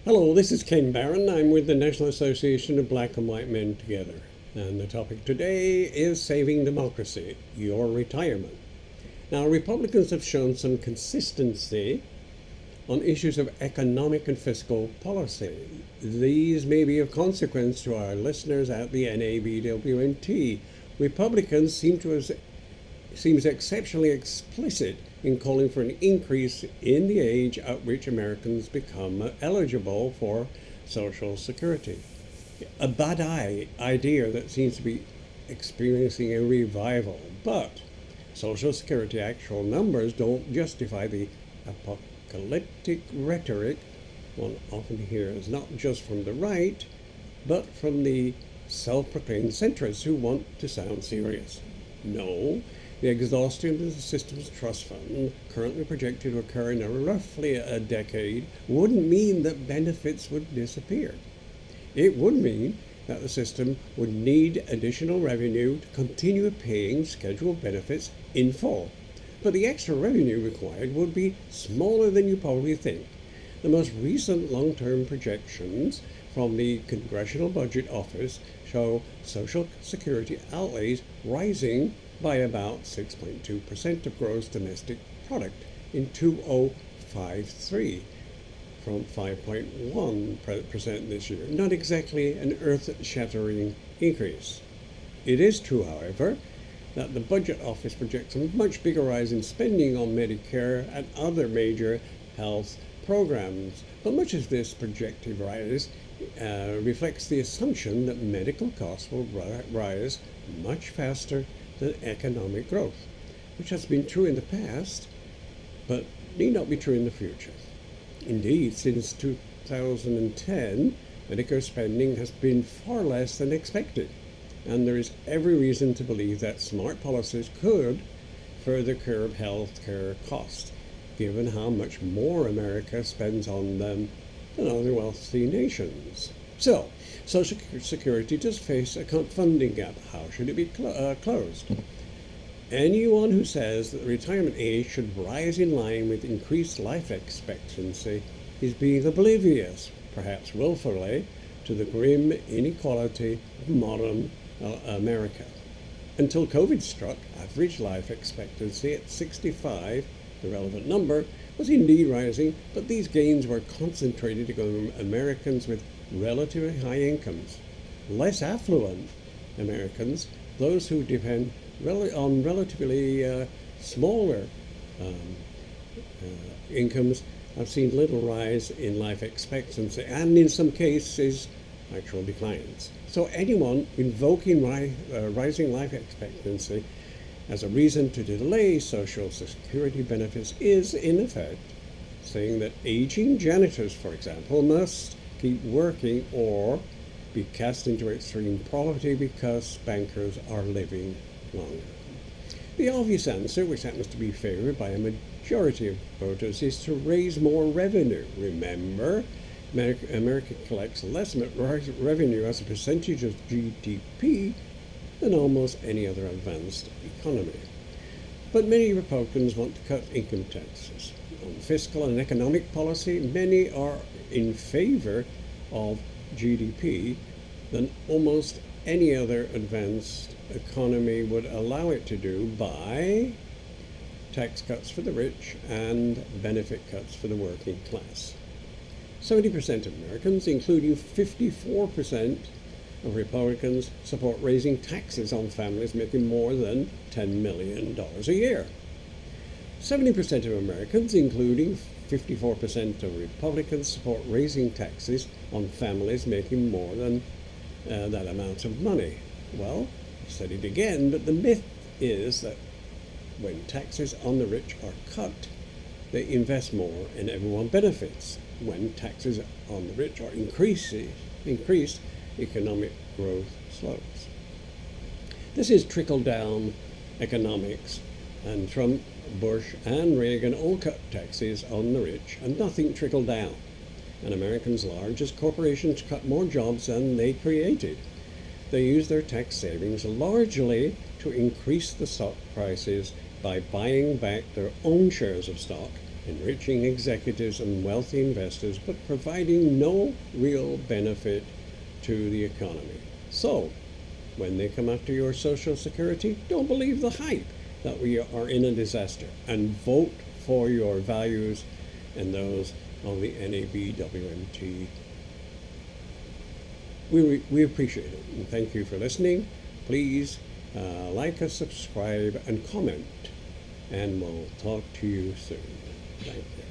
Hello, this is Ken Barron. I'm with the National Association of Black and White Men Together. And the topic today is saving democracy, your retirement. Now, Republicans have shown some consistency on issues of economic and fiscal policy. These may be of consequence to our listeners at the NABWMT. Republicans seems exceptionally explicit in calling for an increase in the age at which Americans become eligible for Social Security. A bad idea that seems to be experiencing a revival, but Social Security actual numbers don't justify the apocalyptic rhetoric one often hears, not just from the right, but from the self-proclaimed centrists who want to sound serious. No, the exhaustion of the system's trust fund, currently projected to occur in roughly a decade, wouldn't mean that benefits would disappear. It would mean that the system would need additional revenue to continue paying scheduled benefits in full. But the extra revenue required would be smaller than you probably think. The most recent long-term projections from the Congressional Budget Office show Social Security outlays rising by about 6.2% of gross domestic product in 2053 from 5.1% this year. Not exactly an earth-shattering increase. It is true, however, that the Budget Office projects a much bigger rise in spending on Medicare and other major health programs. But much of this projected rise reflects the assumption that medical costs will rise much faster than economic growth, which has been true in the past, but need not be true in the future. Indeed, since 2010, Medicare spending has been far less than expected, and there is every reason to believe that smart policies could further curb health care costs, given how much more America spends on them than other wealthy nations. So, Social Security does face a funding gap. How should it be closed? Anyone who says that the retirement age should rise in line with increased life expectancy is being oblivious, perhaps willfully, to the grim inequality of modern America. Until COVID struck, average life expectancy at 65, the relevant number, was indeed rising, but these gains were concentrated among Americans with relatively high incomes. Less affluent Americans, those who depend on relatively smaller incomes, have seen little rise in life expectancy and in some cases actual declines. So anyone invoking rising life expectancy as a reason to delay Social Security benefits is, in effect, saying that aging janitors, for example, must keep working or be cast into extreme poverty because bankers are living longer. The obvious answer, which happens to be favored by a majority of voters, is to raise more revenue. Remember, America collects less revenue as a percentage of GDP than almost any other advanced economy. But many Republicans want to cut income taxes. On fiscal and economic policy, many are in favor of GDP than almost any other advanced economy would allow it to do by tax cuts for the rich and benefit cuts for the working class. 70% of Americans, including 54% of Republicans, support raising taxes on families making more than $10 million a year. 70% of Americans, including 54% of Republicans, support raising taxes on families making more than that amount of money. Well, I've said it again, but the myth is that when taxes on the rich are cut, they invest more and everyone benefits. When taxes on the rich are increased, economic growth slows. This is trickle-down economics, and Trump, Bush, and Reagan all cut taxes on the rich, and nothing trickled down. And Americans' largest corporations cut more jobs than they created. They used their tax savings largely to increase the stock prices by buying back their own shares of stock enriching executives and wealthy investors, but providing no real benefit to the economy. So, when they come after your Social Security, don't believe the hype that we are in a disaster, and vote for your values and those of the NABWMT. We appreciate it, and thank you for listening. Please like us, subscribe, and comment, and we'll talk to you soon. Thank you.